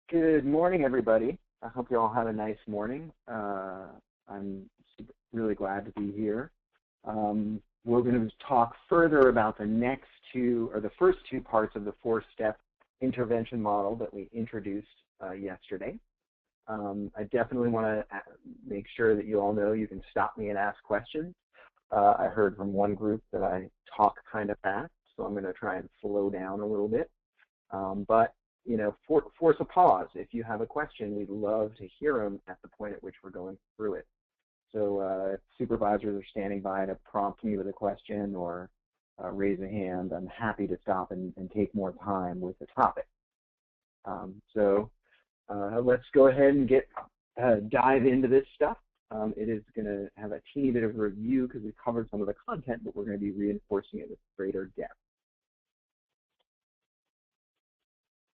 Good morning, everybody. I hope you all had a nice morning. I'm really glad to be here. We're going to talk further about the first two parts of the four-step intervention model that we introduced yesterday. I definitely want to make sure that you all know you can stop me and ask questions. I heard from one group that I talk kind of fast, so I'm going to try and slow down a little bit. But you know, force a pause. If you have a question, we'd love to hear them at the point at which we're going through it. So if supervisors are standing by to prompt me with a question or raise a hand, I'm happy to stop and take more time with the topic. Let's go ahead and dive into this stuff. It is going to have a teeny bit of review because we covered some of the content, but we're going to be reinforcing it with greater depth.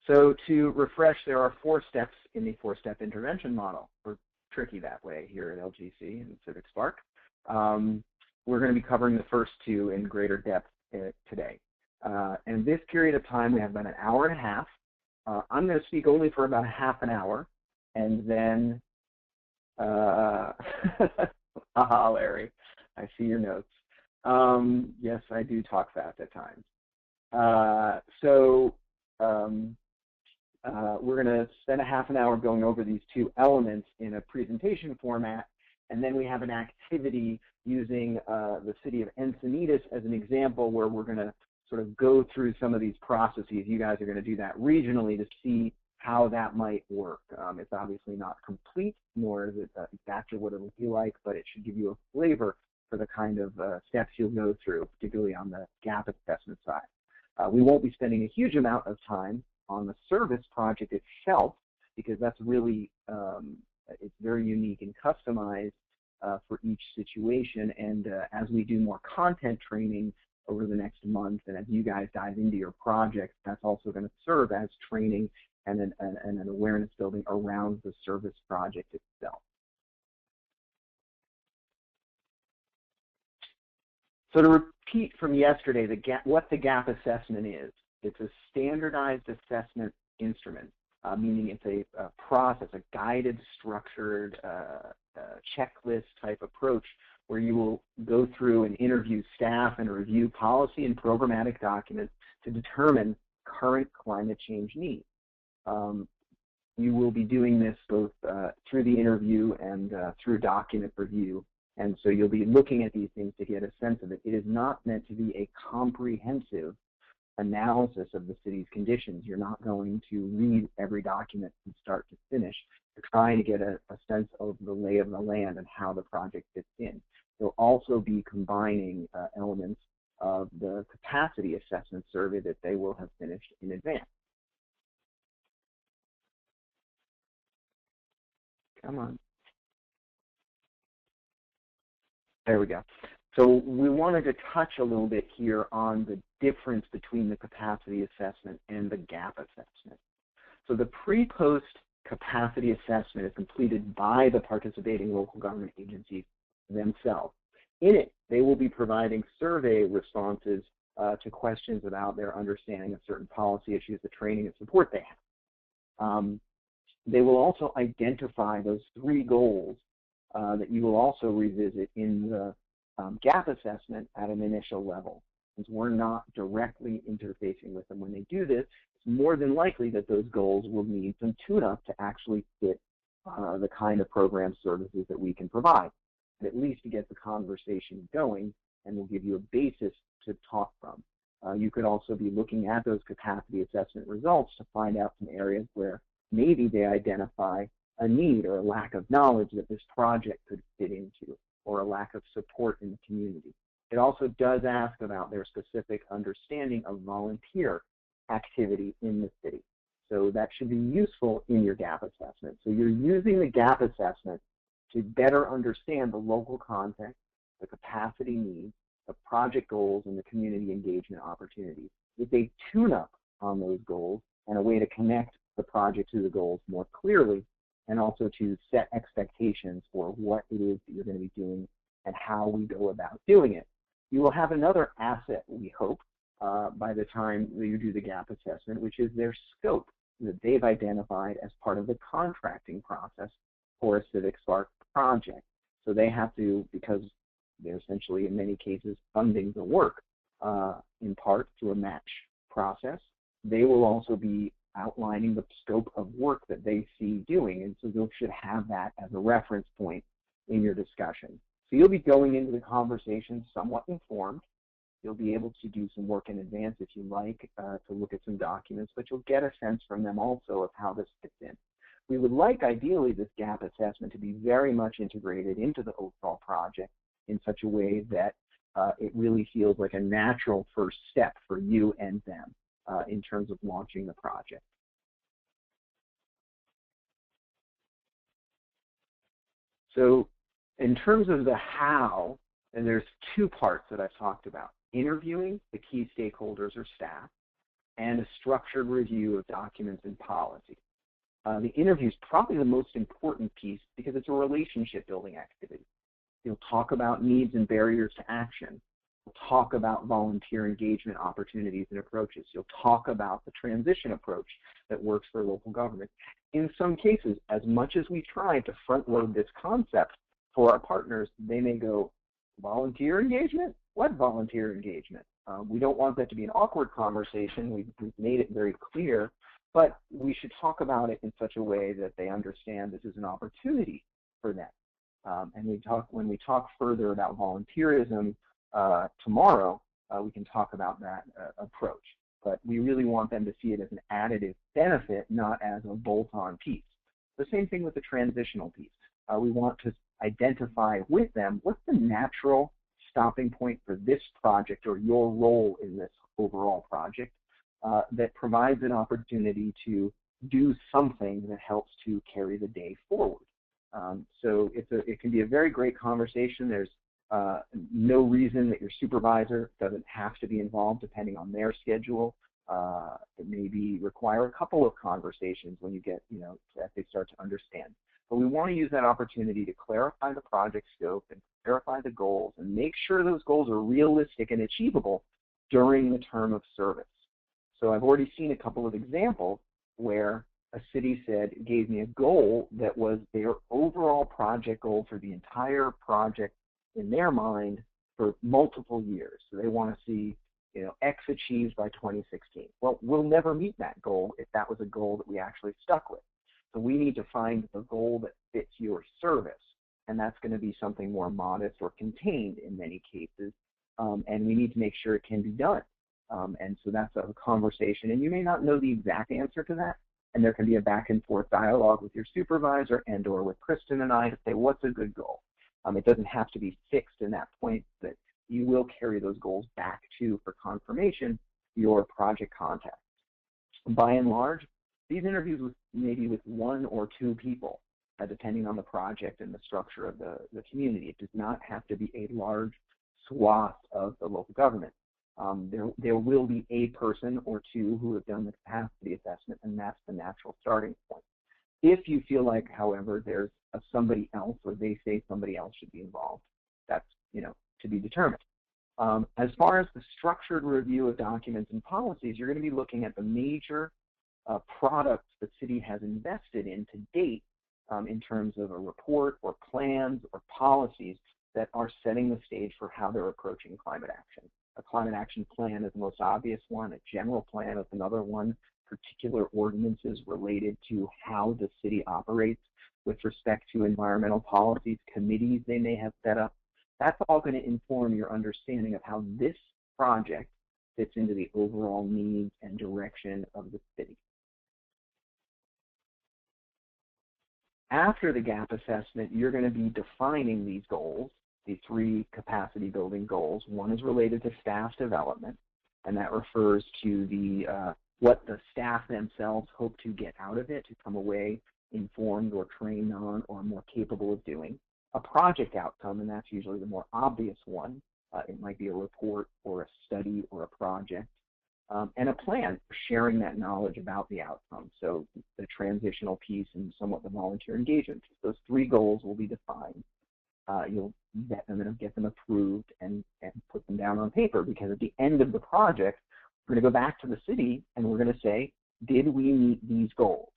So to refresh, there are 4 steps in the 4-step intervention model. We're tricky that way here at LGC and CivicSpark. We're going to be covering the first 2 in greater depth today. And this period of time, we have about an hour and a half. I'm going to speak only for about half an hour, and then, Larry, I see your notes. Yes, I do talk fast at times. We're going to spend a half an hour going over these 2 elements in a presentation format, and then we have an activity using the city of Encinitas as an example where we're going to sort of go through some of these processes. You guys are going to do that regionally to see how that might work. It's obviously not complete, nor is it exactly what it will be like, but it should give you a flavor for the kind of steps you'll go through, particularly on the gap assessment side. We won't be spending a huge amount of time on the service project itself, because that's really, it's very unique and customized for each situation. And as we do more content training over the next month, and as you guys dive into your projects, that's also going to serve as training and an awareness building around the service project itself. So to repeat from yesterday, what the gap assessment is. It's a standardized assessment instrument, meaning it's a process, a guided, structured checklist type approach where you will go through and interview staff and review policy and programmatic documents to determine current climate change needs. You will be doing this both through the interview and through document review, and so you'll be looking at these things to get a sense of it. It is not meant to be a comprehensive analysis of the city's conditions. You're not going to read every document from start to finish. You're trying to get a sense of the lay of the land and how the project fits in. You'll also be combining elements of the capacity assessment survey that they will have finished in advance. Come on. There we go. So we wanted to touch a little bit here on the difference between the capacity assessment and the gap assessment. So the pre-post capacity assessment is completed by the participating local government agencies themselves. In it, they will be providing survey responses to questions about their understanding of certain policy issues, the training and support they have. They will also identify those 3 goals that you will also revisit in the gap assessment at an initial level. Since we're not directly interfacing with them when they do this, it's more than likely that those goals will need some tune-up to actually fit the kind of program services that we can provide, and at least to get the conversation going, and will give you a basis to talk from. You could also be looking at those capacity assessment results to find out some areas where maybe they identify a need or a lack of knowledge that this project could fit into, or a lack of support in the community. It also does ask about their specific understanding of volunteer activity in the city. So that should be useful in your gap assessment. So you're using the gap assessment to better understand the local context, the capacity needs, the project goals, and the community engagement opportunities. It's a tune-up on those goals and a way to connect the project to the goals more clearly, and also to set expectations for what it is that you're going to be doing and how we go about doing it. You will have another asset, we hope, by the time that you do the gap assessment, which is their scope. that they've identified as part of the contracting process for a CivicSpark project. So they have to, because they're essentially in many cases funding the work in part through a match process, they will also be outlining the scope of work that they see doing, and so you should have that as a reference point in your discussion. So you'll be going into the conversation somewhat informed. You'll be able to do some work in advance if you like to look at some documents, but you'll get a sense from them also of how this fits in. We would like, ideally, this gap assessment to be very much integrated into the overall project in such a way that it really feels like a natural first step for you and them in terms of launching the project. So in terms of the how, and there's two parts that I've talked about: interviewing the key stakeholders or staff, and a structured review of documents and policy. The interview is probably the most important piece because it's a relationship building activity. You'll talk about needs and barriers to action. You'll talk about volunteer engagement opportunities and approaches. You'll talk about the transition approach that works for local government. In some cases, as much as we try to front load this concept for our partners, they may go, volunteer engagement? What volunteer engagement? We don't want that to be an awkward conversation. We've made it very clear, but we should talk about it in such a way that they understand this is an opportunity for them. And when we talk further about volunteerism tomorrow, we can talk about that approach. But we really want them to see it as an additive benefit, not as a bolt-on piece. The same thing with the transitional piece. We want to identify with them what's the natural stopping point for this project or your role in this overall project that provides an opportunity to do something that helps to carry the day forward. So it can be a very great conversation. There's no reason that your supervisor doesn't have to be involved depending on their schedule. It may require a couple of conversations when you get, as they start to understand. But we want to use that opportunity to clarify the project scope and clarify the goals and make sure those goals are realistic and achievable during the term of service. So I've already seen a couple of examples where a city gave me a goal that was their overall project goal for the entire project in their mind for multiple years. So they want to see, X achieved by 2016. Well, we'll never meet that goal if that was a goal that we actually stuck with. So we need to find the goal that fits your service, and that's going to be something more modest or contained in many cases, and we need to make sure it can be done. And so that's a conversation, and you may not know the exact answer to that, and there can be a back and forth dialogue with your supervisor and or with Kristen and I to say, what's a good goal? It doesn't have to be fixed in that point, that you will carry those goals back to, for confirmation, your project contacts. By and large, these interviews maybe with one or two people, depending on the project and the structure of the community. It does not have to be a large swath of the local government. There will be a person or two who have done the capacity assessment, and that's the natural starting point. If you feel like, however, there's somebody else, or they say somebody else should be involved, that's to be determined. As far as the structured review of documents and policies, you're going to be looking at the major products the city has invested in to date in terms of a report or plans or policies that are setting the stage for how they're approaching climate action. A climate action plan is the most obvious one. A general plan is another one. Particular ordinances related to how the city operates with respect to environmental policies, committees they may have set up. That's all going to inform your understanding of how this project fits into the overall needs and direction of the city. After the gap assessment, you're going to be defining these goals, the three capacity building goals. One is related to staff development, and that refers to the what the staff themselves hope to get out of it, to come away informed or trained on or more capable of doing. A project outcome, and that's usually the more obvious one. It might be a report or a study or a project. And a plan for sharing that knowledge about the outcome. So the transitional piece and somewhat the volunteer engagement. Those three goals will be defined. You'll vet them and get them approved and put them down on paper, because at the end of the project, we're going to go back to the city and we're going to say, Did we meet these goals?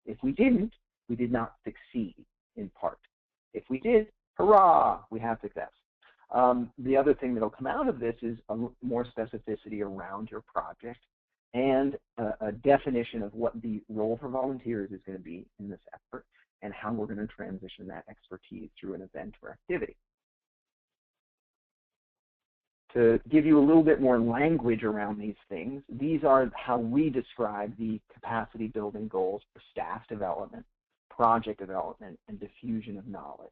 If we didn't, we did not succeed in part. If we did, hurrah, we have success. The other thing that will come out of this is more specificity around your project and a definition of what the role for volunteers is going to be in this effort and how we're going to transition that expertise through an event or activity. To give you a little bit more language around these things, these are how we describe the capacity building goals for staff development, project development, and diffusion of knowledge.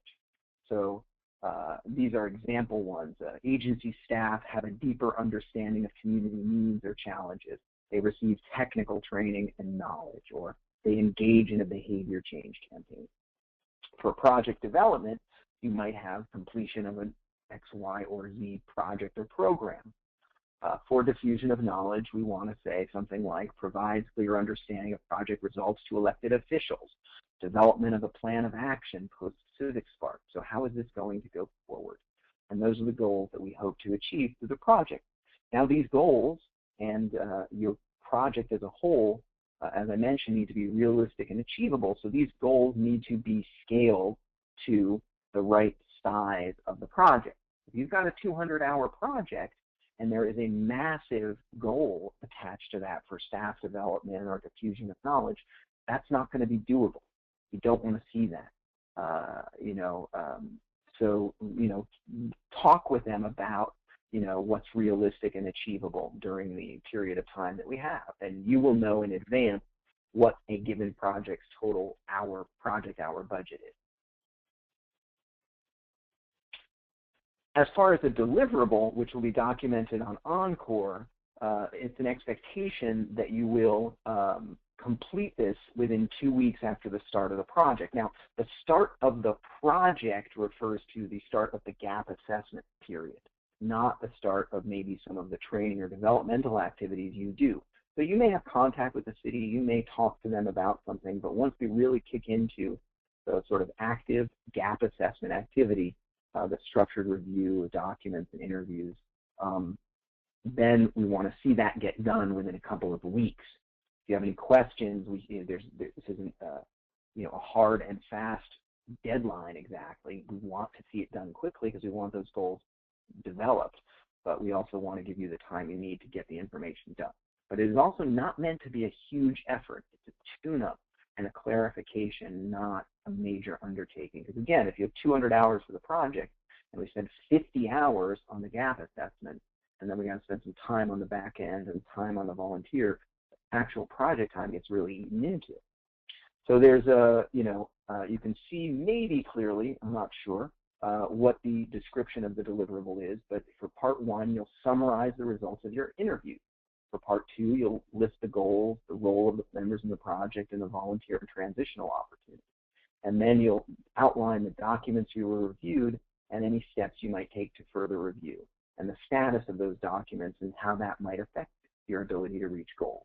So these are example ones. Agency staff have a deeper understanding of community needs or challenges. They receive technical training and knowledge, or they engage in a behavior change campaign. For project development, you might have completion of an X, Y, or Z project or program. For diffusion of knowledge, we want to say something like provides clear understanding of project results to elected officials, development of a plan of action post CivicSpark. So how is this going to go forward? And those are the goals that we hope to achieve through the project. Now these goals and your project as a whole, as I mentioned, need to be realistic and achievable. So these goals need to be scaled to the right size of the project. If you've got a 200-hour project and there is a massive goal attached to that for staff development or diffusion of knowledge, that's not going to be doable. You don't want to see that. Talk with them about, what's realistic and achievable during the period of time that we have, and you will know in advance what a given project's total project hour budget is. As far as the deliverable, which will be documented on Encore, it's an expectation that you will complete this within 2 weeks after the start of the project. Now, the start of the project refers to the start of the gap assessment period, not the start of maybe some of the training or developmental activities you do. So you may have contact with the city, you may talk to them about something, but once we really kick into the sort of active gap assessment activity, the structured review of documents and interviews, then we want to see that get done within a couple of weeks. If you have any questions, this isn't a hard and fast deadline exactly. We want to see it done quickly because we want those goals developed, but we also want to give you the time you need to get the information done. But it is also not meant to be a huge effort. It's a tune-up and a clarification, not a major undertaking. Because again, if you have 200 hours for the project and we spend 50 hours on the gap assessment, and then we got to spend some time on the back end and time on the volunteer, actual project time gets really eaten into. So there's you can see maybe clearly, I'm not sure, what the description of the deliverable is, but for part 1, you'll summarize the results of your interview. For part 2, you'll list the goals, the role of the members in the project, and the volunteer and transitional opportunity. And then you'll outline the documents you were reviewed and any steps you might take to further review, and the status of those documents and how that might affect your ability to reach goals.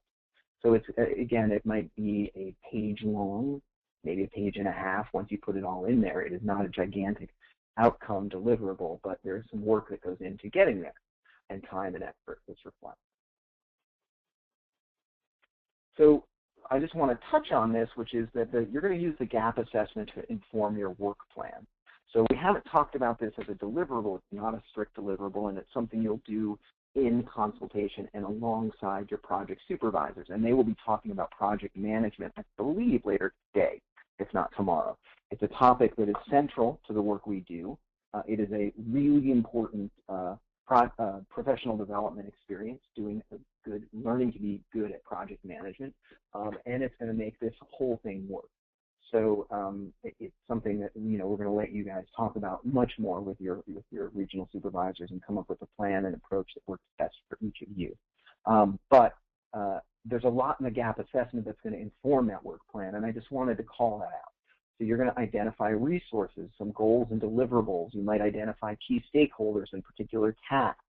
So it's, again, it might be a page long, maybe a page and a half once you put it all in there. It is not a gigantic outcome deliverable, but there's some work that goes into getting there and time and effort that's required. So I just want to touch on this, which is that you're going to use the gap assessment to inform your work plan. So we haven't talked about this as a deliverable. It's not a strict deliverable, and it's something you'll do in consultation and alongside your project supervisors. And they will be talking about project management, I believe, later today, if not tomorrow. It's a topic that is central to the work we do. It is a really important professional development experience, learning to be good at project management, and it's going to make this whole thing work. So it's something that we're going to let you guys talk about much more with your regional supervisors and come up with a plan and approach that works best for each of you. But there's a lot in the gap assessment that's going to inform that work plan, and I just wanted to call that out. So you're going to identify resources, some goals and deliverables. You might identify key stakeholders and particular tasks.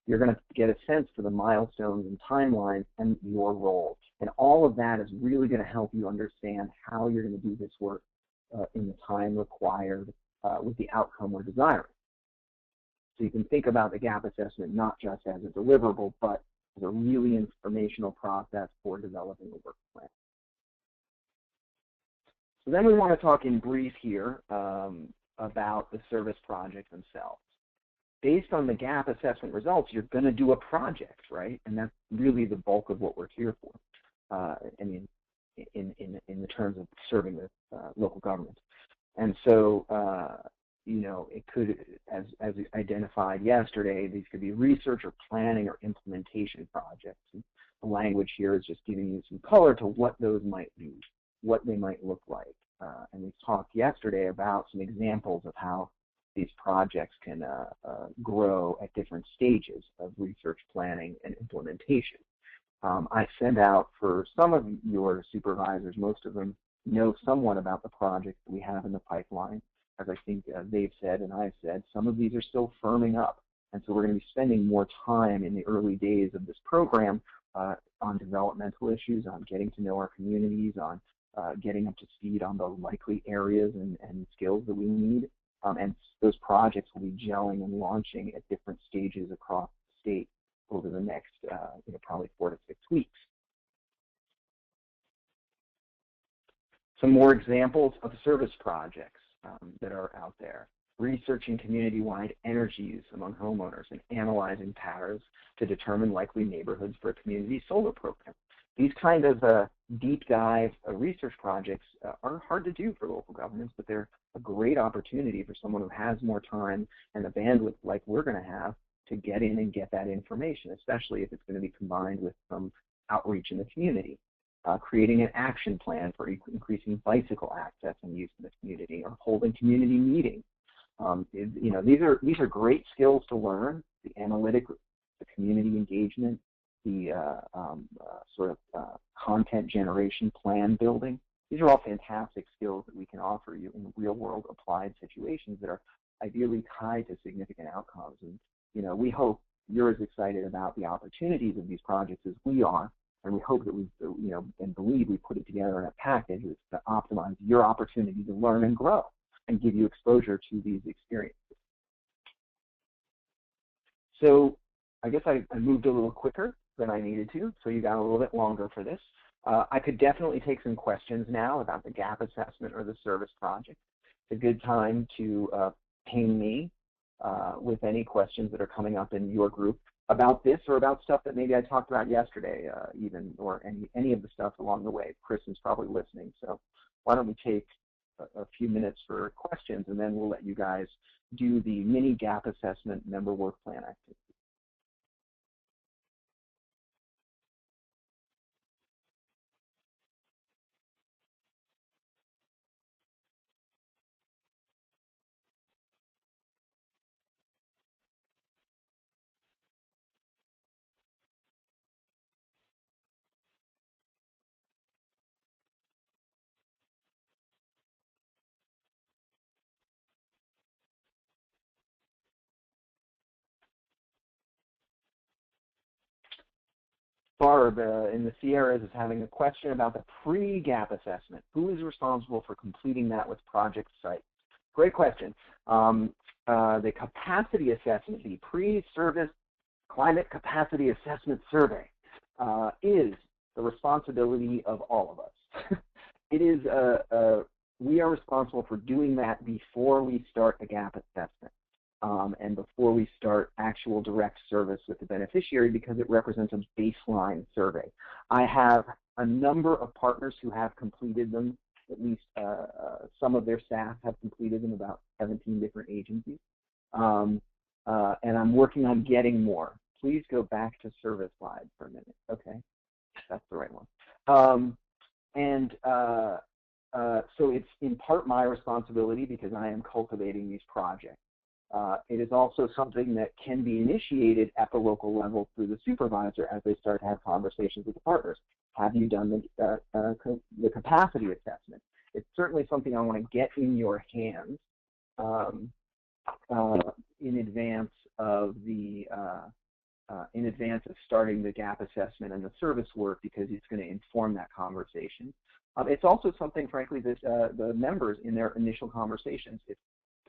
You're going to get a sense for the milestones and timelines and your role. And all of that is really going to help you understand how you're going to do this work in the time required with the outcome we're desiring. So you can think about the gap assessment not just as a deliverable, but as a really informational process for developing a work plan. So then we want to talk in brief here about the service projects themselves. Based on the gap assessment results, you're going to do a project, right? And that's really the bulk of what we're here for. I mean, in the terms of serving the local government. And so, you know, it could, as we identified yesterday, these could be research or planning or implementation projects. And the language here is just giving you some color to what those might be, what they might look like. And we talked yesterday about some examples of how these projects can grow at different stages of research, planning, and implementation. I sent out for some of your supervisors, most of them know somewhat about the projects that we have in the pipeline. As I think they've said and I've said, some of these are still firming up. And so we're going to be spending more time in the early days of this program on developmental issues, on getting to know our communities, on getting up to speed on the likely areas and skills that we need. And those projects will be gelling and launching at different stages across the state over the next, you know, probably 4 to 6 weeks. Some more examples of service projects that are out there. Researching community-wide energy use among homeowners and analyzing patterns to determine likely neighborhoods for a community solar program. These kind of deep dive research projects are hard to do for local governments, but they're a great opportunity for someone who has more time and the bandwidth like we're going to have to get in and get that information, especially if it's going to be combined with some outreach in the community. Creating an action plan for increasing bicycle access and use in the community, or holding community meetings. You know, these are great skills to learn. The analytic, the community engagement, the sort of content generation, plan building. These are all fantastic skills that we can offer you in real-world applied situations that are ideally tied to significant outcomes. And you know, we hope you're as excited about the opportunities of these projects as we are, and we hope that we, you know, and believe we put it together in a package to optimize your opportunity to learn and grow and give you exposure to these experiences. So I guess I moved a little quicker than I needed to, so you got a little bit longer for this. I could definitely take some questions now about the gap assessment or the service project. It's a good time to ping me with any questions that are coming up in your group about this or about stuff that maybe I talked about yesterday even, or any of the stuff along the way. Chris is probably listening, so why don't we take a few minutes for questions, and then we'll let you guys do the mini gap assessment member work plan activity. Barb in the Sierras is having a question about the pre-gap assessment. Who is responsible for completing that with project sites? Great question. The capacity assessment, the pre-service climate capacity assessment survey is the responsibility of all of us. It is, we are responsible for doing that before we start a gap assessment. And before we start actual direct service with the beneficiary, because it represents a baseline survey. I have a number of partners who have completed them. At least some of their staff have completed them, about 17 different agencies. And I'm working on getting more. Please go back to service slide for a minute. Okay, that's the right one. So it's in part my responsibility because I am cultivating these projects. It is also something that can be initiated at the local level through the supervisor as they start to have conversations with the partners. Have you done the capacity assessment? It's certainly something I want to get in your hands in advance of starting the gap assessment and the service work, because it's going to inform that conversation. It's also something, frankly, that the members in their initial conversations, it's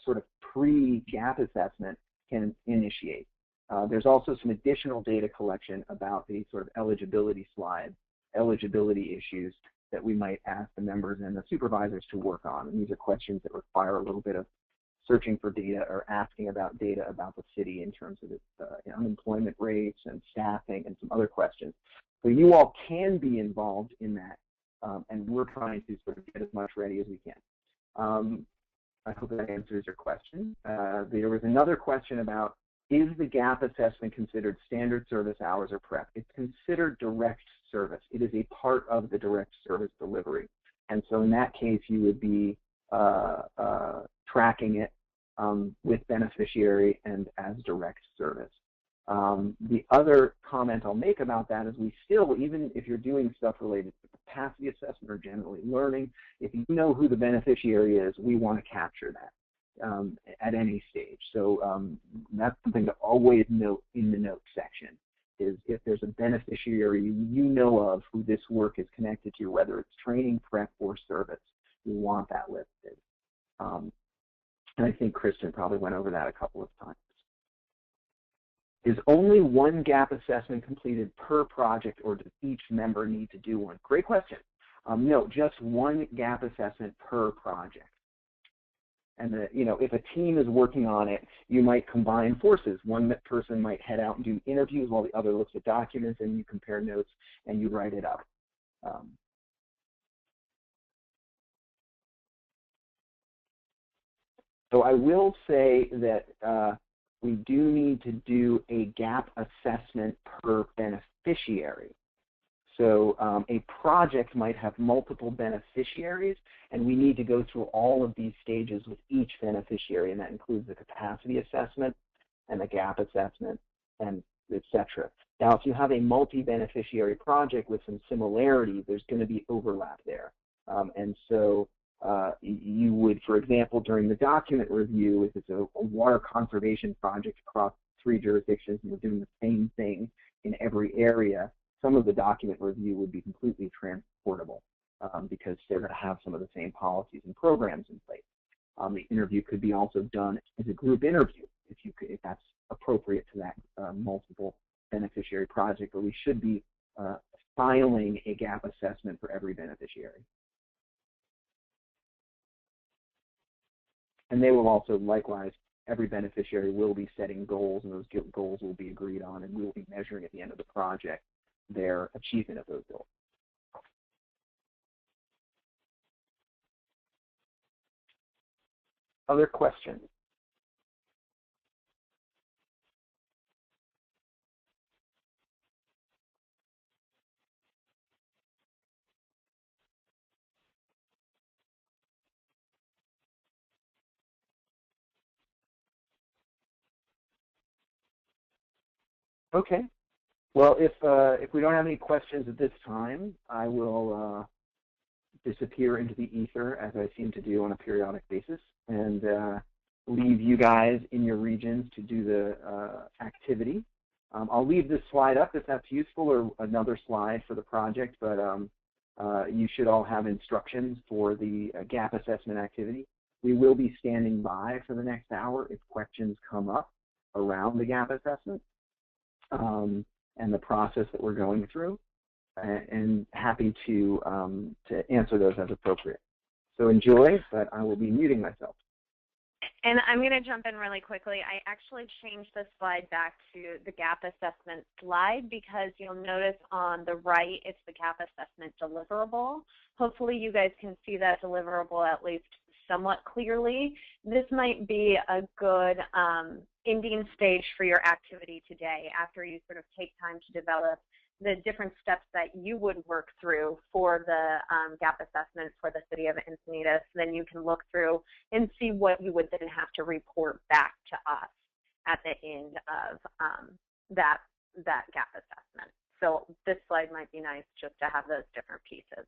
sort of pre-gap assessment, can initiate. There's also some additional data collection about the sort of eligibility issues that we might ask the members and the supervisors to work on. And these are questions that require a little bit of searching for data or asking about data about the city in terms of its unemployment rates and staffing and some other questions. So you all can be involved in that, and we're trying to sort of get as much ready as we can. I hope that answers your question. There was another question about, is the gap assessment considered standard service hours or prep? It's considered direct service. It is a part of the direct service delivery. And so in that case, you would be tracking it with beneficiary and as direct service. The other comment I'll make about that is we still, even if you're doing stuff related to capacity assessment or generally learning, if you know who the beneficiary is, we want to capture that at any stage. So that's something to always note in the notes section, is if there's a beneficiary you know of who this work is connected to, whether it's training, prep, or service, you want that listed. And I think Kristen probably went over that a couple of times. Is only one gap assessment completed per project, or does each member need to do one? Great question. No, just one gap assessment per project. And if a team is working on it, you might combine forces. One person might head out and do interviews while the other looks at documents, and you compare notes and you write it up. So I will say that we do need to do a gap assessment per beneficiary. So a project might have multiple beneficiaries, and we need to go through all of these stages with each beneficiary, and that includes the capacity assessment and the gap assessment, and et cetera. Now, if you have a multi-beneficiary project with some similarities, there's going to be overlap there. And so you would, for example, during the document review, if it's a water conservation project across 3 jurisdictions and we're doing the same thing in every area, some of the document review would be completely transportable because they're going to have some of the same policies and programs in place. The interview could be also done as a group interview if that's appropriate to that multiple beneficiary project, but we should be filing a gap assessment for every beneficiary. And they will also, likewise, every beneficiary will be setting goals, and those goals will be agreed on, and we will be measuring at the end of the project their achievement of those goals. Other questions? Okay. Well, if we don't have any questions at this time, I will disappear into the ether, as I seem to do on a periodic basis, and leave you guys in your regions to do the activity. I'll leave this slide up if that's useful, or another slide for the project, but you should all have instructions for the gap assessment activity. We will be standing by for the next hour if questions come up around the gap assessment and the process that we're going through, and happy to answer those as appropriate. So enjoy, but I will be muting myself. And I'm going to jump in really quickly. I actually changed the slide back to the gap assessment slide because you'll notice on the right it's the gap assessment deliverable. Hopefully you guys can see that deliverable at least somewhat clearly. This might be a good ending stage for your activity today after you sort of take time to develop the different steps that you would work through for the gap assessment for the city of Encinitas. Then you can look through and see what you would then have to report back to us at the end of that gap assessment. So this slide might be nice just to have those different pieces.